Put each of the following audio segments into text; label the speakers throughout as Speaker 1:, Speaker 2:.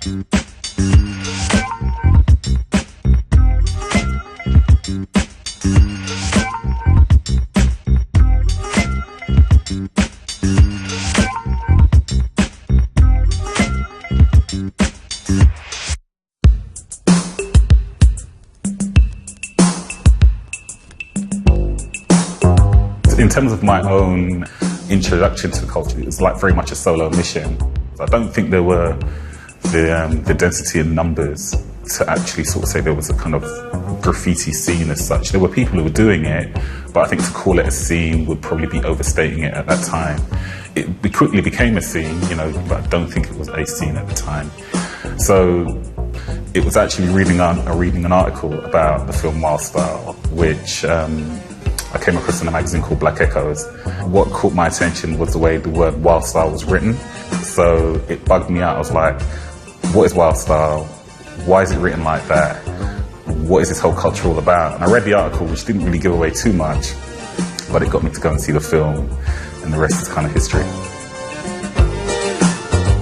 Speaker 1: In terms of my own introduction to the culture, it was like very much a solo mission. I don't think there were the density in numbers to actually sort of say there was a kind of graffiti scene as such. There were people who were doing it, but I think to call it a scene would probably be overstating it at that time. It quickly became a scene, you know, but I don't think it was a scene at the time. So it was actually reading an article about the film Wild Style, which I came across in a magazine called Black Echoes. What caught my attention was the way the word wild style was written. So it bugged me out. I was like, what is wild style? Why is it written like that? What is this whole culture all about? And I read the article, which didn't really give away too much, but it got me to go and see the film, and the rest is kind of history.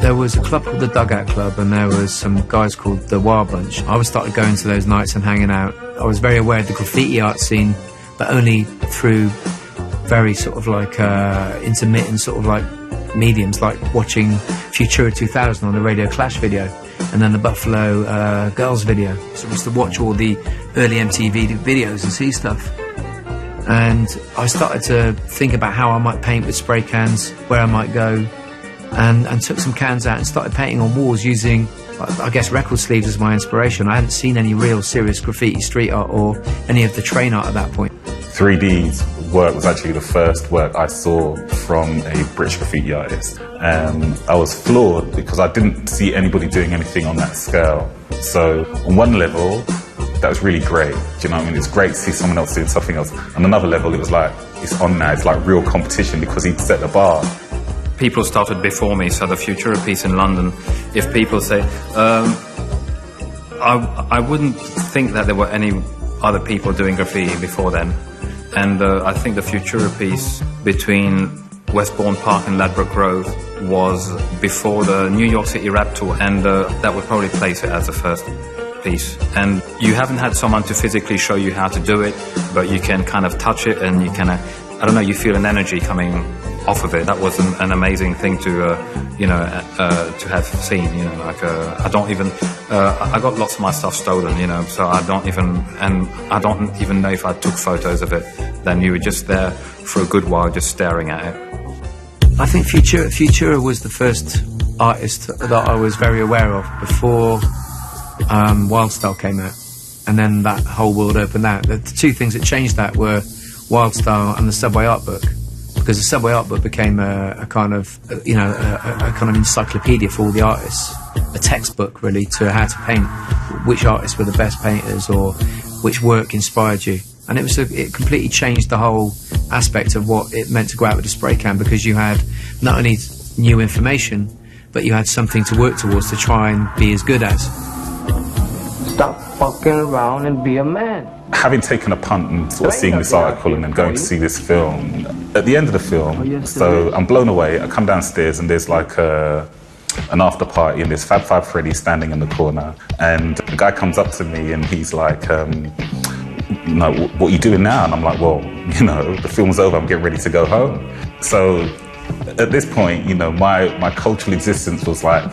Speaker 2: There was a club called the Dugout Club, and there was some guys called the Wild Bunch. I started going to those nights and hanging out. I was very aware of the graffiti art scene, but only through very sort of like intermittent sort of like mediums, like watching Futura 2000 on the Radio Clash video, and then the Buffalo Girls video. So I used to watch all the early MTV videos and see stuff. And I started to think about how I might paint with spray cans, where I might go, and took some cans out and started painting on walls using, I guess, record sleeves as my inspiration. I hadn't seen any real serious graffiti street art or any of the train art at that point.
Speaker 1: 3D's work was actually the first work I saw from a British graffiti artist. I was floored because I didn't see anybody doing anything on that scale. So on one level, that was really great. Do you know what I mean? It's great to see someone else doing something else. On another level, it was like, it's on now, it's like real competition because he'd set the bar.
Speaker 3: People started before me, so the Futura piece in London, if people say, I wouldn't think that there were any other people doing graffiti before then. And I think the Futura piece between Westbourne Park and Ladbroke Grove was before the New York City rap tour, and that would probably place it as the first piece. And you haven't had someone to physically show you how to do it, but you can kind of touch it and you kind of, I don't know, you feel an energy coming off of it. That was an amazing thing to, to have seen, you know, like, I don't even, I got lots of my stuff stolen, you know, so I don't even know if I took photos of it. Then you were just there for a good while, just staring at it.
Speaker 2: I think Futura was the first artist that I was very aware of before Wild Style came out, and then that whole world opened out. The two things that changed that were Wild Style and the Subway Art Book, because the Subway Art Book became a kind of, you know, a kind of encyclopedia for all the artists, a textbook really to how to paint, which artists were the best painters or which work inspired you. And it completely changed the whole aspect of what it meant to go out with a spray can, because you had not only new information, but you had something to work towards to try and be as good as.
Speaker 4: Stop fucking around and be a man.
Speaker 1: Having taken a punt and sort of seeing this article and then going to see this film, at the end of the film, so I'm blown away. I come downstairs and there's like an after party and there's Fab Five Freddy standing in the corner, and the guy comes up to me and he's like, you know, what are you doing now? And I'm like, well, you know, the film's over, I'm getting ready to go home. So at this point, you know, my cultural existence was like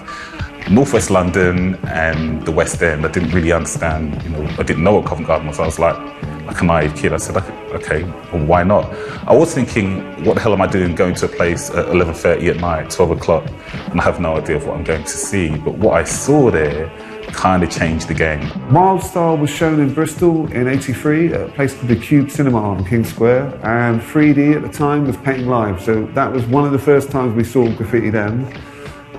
Speaker 1: Northwest London and the West End. I didn't really understand, you know, I didn't know what Covent Garden was. I was like a naive kid. I said, okay, well, why not? I was thinking, what the hell am I doing going to a place at 11:30 at night, 12 o'clock, and I have no idea of what I'm going to see. But what I saw there kind of changed the game.
Speaker 5: Wild Style was shown in Bristol in '83 at a place called the Cube Cinema on King Square, and 3D at the time was painting live, so that was one of the first times we saw graffiti then.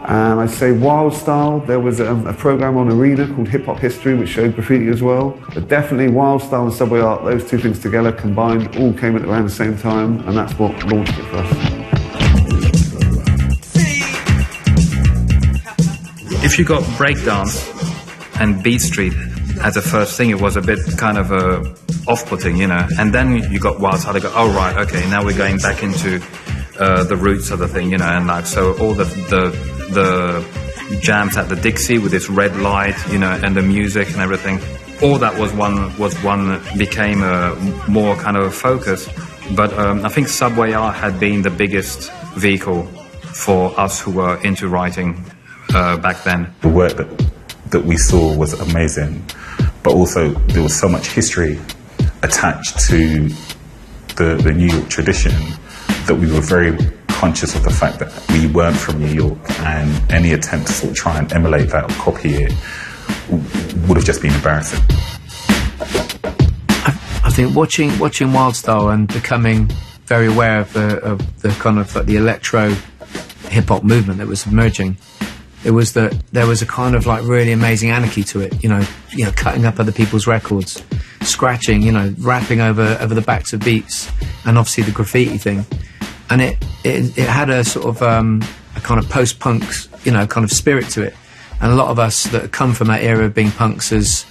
Speaker 5: And I'd say Wild Style, there was a program on Arena called Hip Hop History which showed graffiti as well, but definitely Wild Style and Subway Art, those two things together combined all came at around the same time, and that's what launched it for us.
Speaker 3: If you got breakdance and Beat Street as a first thing, it was a bit kind of off-putting, you know. And then you got Wild Style, they go, oh right, okay, now we're going back into the roots of the thing, you know. And like, so all the jams at the Dixie with its red light, you know, and the music and everything. All that became a more kind of focus. But I think Subway Art had been the biggest vehicle for us who were into writing back then.
Speaker 1: The work that we saw was amazing, but also there was so much history attached to the New York tradition that we were very conscious of the fact that we weren't from New York, and any attempt to sort of try and emulate that or copy it would have just been embarrassing.
Speaker 2: I think watching Wildstyle and becoming very aware of the kind of like the electro hip hop movement that was emerging, it was that there was a kind of like really amazing anarchy to it. You know, cutting up other people's records, scratching, rapping over the backs of beats, and obviously the graffiti thing. And it had a sort of a kind of post-punk, kind of spirit to it. And a lot of us that come from that era of being punks as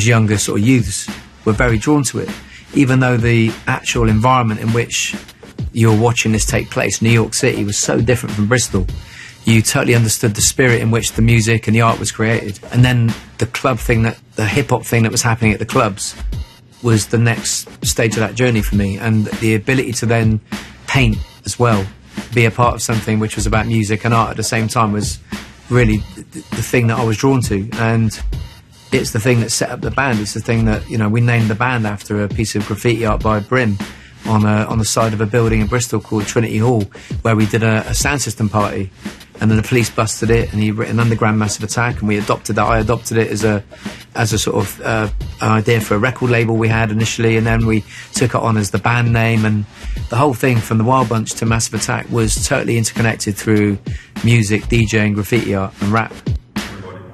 Speaker 2: younger sort of youths were very drawn to it. Even though the actual environment in which you're watching this take place, New York City, was so different from Bristol, you totally understood the spirit in which the music and the art was created. And then the club thing, the hip-hop thing that was happening at the clubs was the next stage of that journey for me. And the ability to then paint as well, be a part of something which was about music and art at the same time, was really the thing that I was drawn to. And it's the thing that set up the band. It's the thing that, we named the band after a piece of graffiti art by Brim on the side of a building in Bristol called Trinity Hall, where we did a sound system party, and then the police busted it, and he written Underground Massive Attack, and we adopted that. I adopted it as a sort of idea for a record label we had initially, and then we took it on as the band name. And the whole thing from the Wild Bunch to Massive Attack was totally interconnected through music, DJing, graffiti art and rap.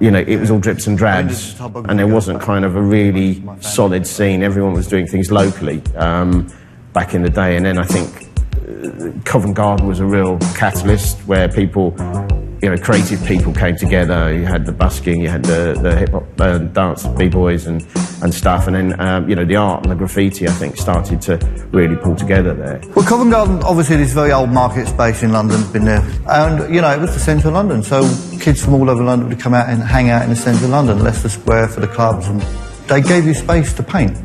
Speaker 6: It was all drips and drabs, and there wasn't kind of a really solid scene. Everyone was doing things locally back in the day, and then I think Covent Garden was a real catalyst where people, creative people came together. You had the busking, you had the hip-hop dance b-boys and stuff, and then, the art and the graffiti, I think, started to really pull together there.
Speaker 7: Well, Covent Garden, obviously, this very old market space in London, been there, and, it was the centre of London, so kids from all over London would come out and hang out in the centre of London, Leicester Square for the clubs, and they gave you space to paint,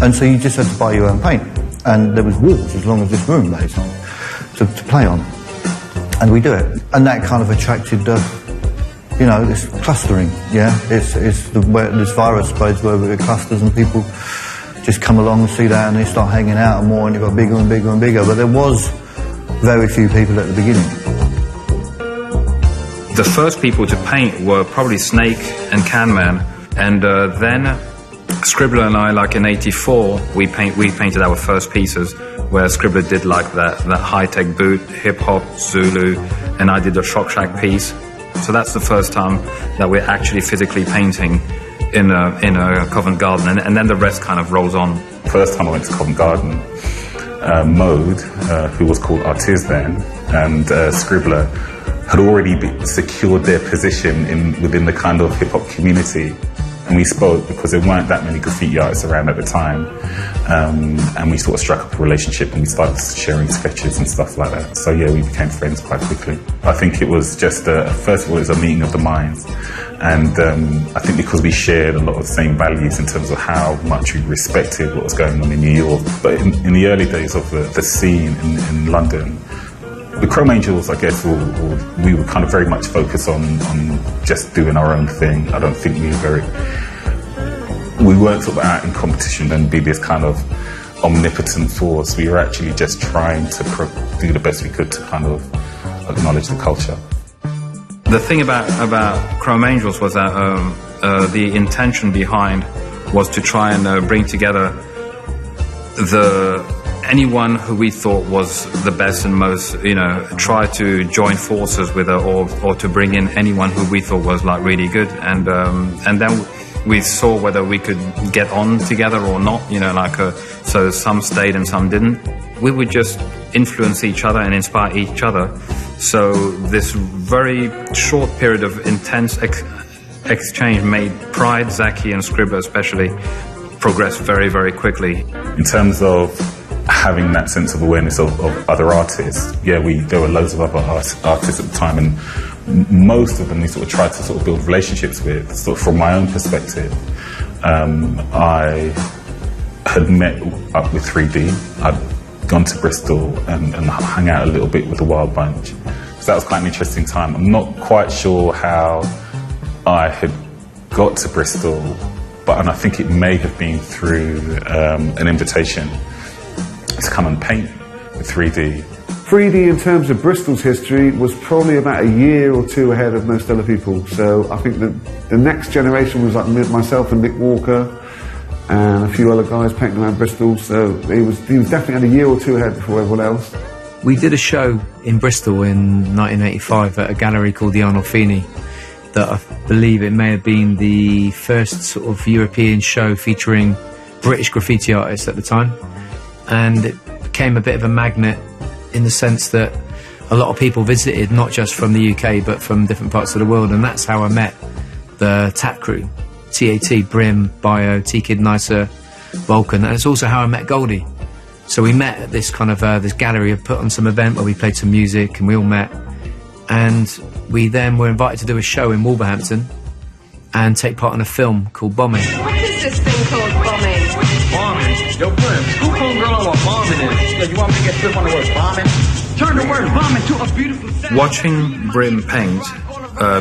Speaker 7: and so you just had to buy your own paint. And there was walls as long as this room, basically, to play on. And we do it. And that kind of attracted, this clustering, yeah? It's where this virus spreads where we get clusters and people just come along and see that and they start hanging out and more, and it got bigger and bigger and bigger. But there was very few people at the beginning.
Speaker 3: The first people to paint were probably Snake and Canman, and then Scribbler and I, like in '84, we painted our first pieces, where Scribbler did like that high-tech boot, hip-hop, Zulu, and I did a Shock Shack piece. So that's the first time that we're actually physically painting in a Covent Garden, and then the rest kind of rolls on.
Speaker 1: First time I went to Covent Garden, Mode, who was called Artiz then, and Scribbler had already secured their position within the kind of hip-hop community. And we spoke because there weren't that many graffiti artists around at the time, and we sort of struck up a relationship and we started sharing sketches and stuff like that. So yeah, we became friends quite quickly. I think it was just, first of all, it was a meeting of the minds, and I think because we shared a lot of the same values in terms of how much we respected what was going on in New York. But in the early days of the scene in London, the Chrome Angels, I guess, we were kind of very much focused on just doing our own thing. I don't think we weren't sort of out in competition and be this kind of omnipotent force. We were actually just trying to do the best we could to kind of acknowledge the culture.
Speaker 3: The thing about Chrome Angels was that the intention behind was to try and bring together anyone who we thought was the best and most, try to join forces with her, or to bring in anyone who we thought was like really good, and then we saw whether we could get on together or not, so some stayed and some didn't. We would just influence each other and inspire each other. So this very short period of intense exchange made Pride, Zaki and Scribbler especially progress very, very quickly.
Speaker 1: In terms of having that sense of awareness of other artists. Yeah, there were loads of other artists at the time, and most of them we sort of tried to sort of build relationships with. Sort of from my own perspective, I had met up with 3D. I'd gone to Bristol and hung out a little bit with the Wild Bunch. So that was quite an interesting time. I'm not quite sure how I had got to Bristol, and I think it may have been through an invitation to come and paint with 3D.
Speaker 5: 3D, in terms of Bristol's history, was probably about a year or two ahead of most other people. So I think that the next generation was like myself and Nick Walker and a few other guys painting around Bristol. So he was definitely a year or two ahead before everyone else.
Speaker 2: We did a show in Bristol in 1985 at a gallery called the Arnolfini, that I believe it may have been the first sort of European show featuring British graffiti artists at the time. And it became a bit of a magnet in the sense that a lot of people visited, not just from the UK, but from different parts of the world. And that's how I met the TAT crew, TAT, Brim, Bio, T-Kid Nicer, Vulcan. And it's also how I met Goldie. So we met at this kind of, this gallery, had put on some event where we played some music and we all met. And we then were invited to do a show in Wolverhampton and take part in a film called Bombing.
Speaker 8: What is this thing called bombing?
Speaker 9: Bombing? Yo, Prince, who phone girl on what bombing is? Yeah, you want me to get flip on the word bombing? Turn the word bombing to a beautiful sound.
Speaker 3: Watching Brim paint,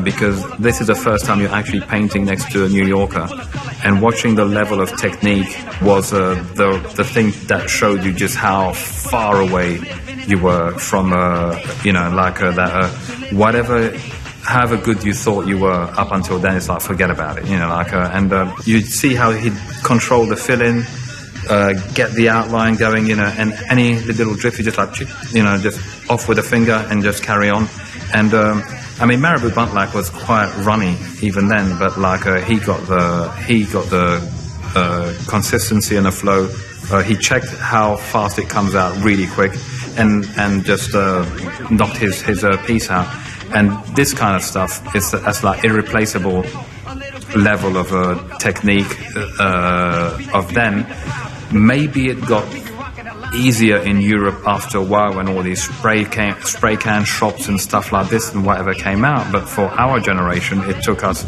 Speaker 3: because this is the first time you're actually painting next to a New Yorker, and watching the level of technique was the thing that showed you just how far away you were from, however good you thought you were up until then, it's like, forget about it, and you'd see how he'd control the fill-in, get the outline going, and any little drift, you just like, just off with a finger and just carry on. And Marabou Buntlak was quite runny even then, but he got the consistency and the flow. He checked how fast it comes out really quick, and just knocked his piece out. And this kind of stuff is that's like irreplaceable level of technique of then. Maybe it got easier in Europe after a while when all these spray can shops and stuff like this and whatever came out. But for our generation, it took us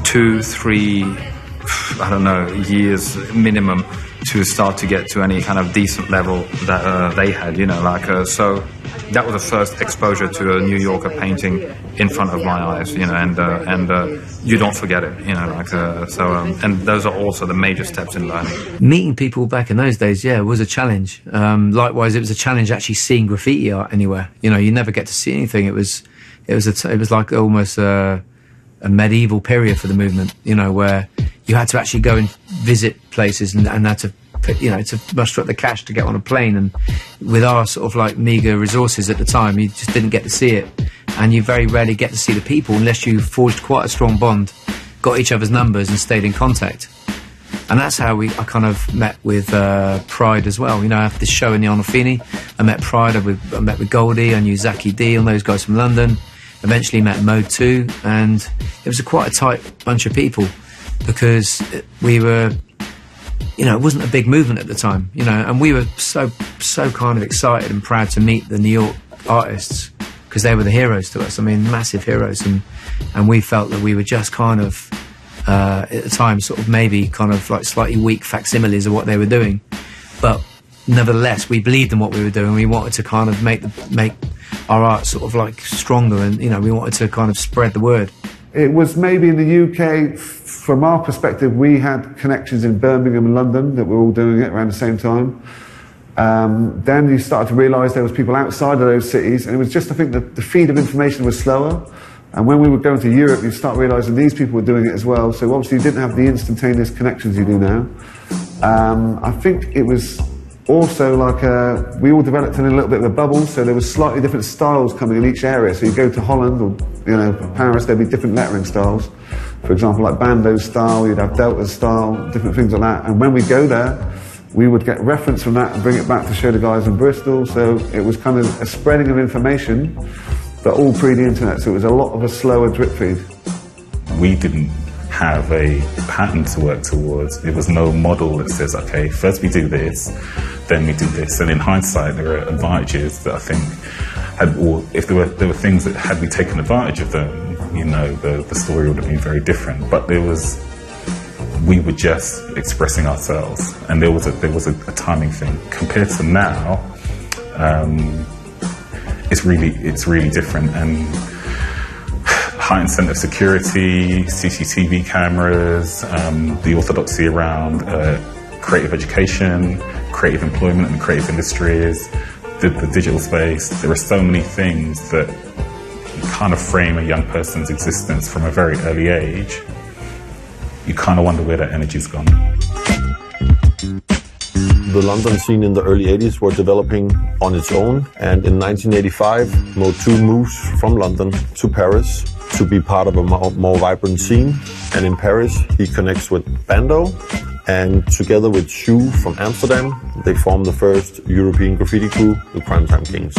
Speaker 3: 2-3 years minimum to start to get to any kind of decent level that they had, so that was the first exposure to a New Yorker painting in front of my eyes, and you don't forget it, and those are also the major steps in learning.
Speaker 2: Meeting people back in those days, it was a challenge. Likewise, it was a challenge actually seeing graffiti art anywhere. You never get to see anything. It was like almost a medieval period for the movement, where you had to actually go and visit places and had to, to muster up the cash to get on a plane. And with our sort of like meager resources at the time, you just didn't get to see it. And you very rarely get to see the people unless you forged quite a strong bond, got each other's numbers and stayed in contact. And that's how I kind of met with Pride as well. After this show in the Arnolfini, I met Pride, I met with Goldie, I knew Zaki D and those guys from London. Eventually met Mode 2, and it was quite a tight bunch of people because we were, it wasn't a big movement at the time, and we were so kind of excited and proud to meet the New York artists because they were the heroes to us. Massive heroes, and we felt that we were just kind of, at the time, sort of maybe kind of like slightly weak facsimiles of what they were doing, but nevertheless, we believed in what we were doing. We wanted to kind of make our art sort of like stronger, and we wanted to kind of spread the word.
Speaker 5: It was maybe in the UK, from our perspective, we had connections in Birmingham and London that were all doing it around the same time. Then you started to realise there was people outside of those cities, and it was just, I think, the feed of information was slower. And when we were going to Europe, you start realising these people were doing it as well. So obviously you didn't have the instantaneous connections you do now. I think it was also like we all developed in a little bit of a bubble, so there was slightly different styles coming in each area. So you go to Holland or Paris, there'd be different lettering styles. For example, like Bando style, you'd have Delta style, different things like that. And when we go there, we would get reference from that and bring it back to show the guys in Bristol. So it was kind of a spreading of information, but all pre the internet. So it was a lot of a slower drip feed.
Speaker 1: We didn't have a pattern to work towards. There was no model that says, okay, first we do this, then we do this. And in hindsight, there are advantages that I think or if there were things that had we taken advantage of them, you know, the story would have been very different. But we were just expressing ourselves, and there was a timing thing. Compared to now, it's really different, and heightened sense of security, CCTV cameras, the orthodoxy around creative education, creative employment and creative industries, the digital space. There are so many things that kind of frame a young person's existence from a very early age. You kind of wonder where that energy's gone.
Speaker 10: The London scene in the early 80s were developing on its own, and in 1985, Mo2 moves from London to Paris to be part of a more vibrant scene. And in Paris, he connects with Bando, and together with Shu from Amsterdam, they form the first European graffiti crew, the Primetime Kings.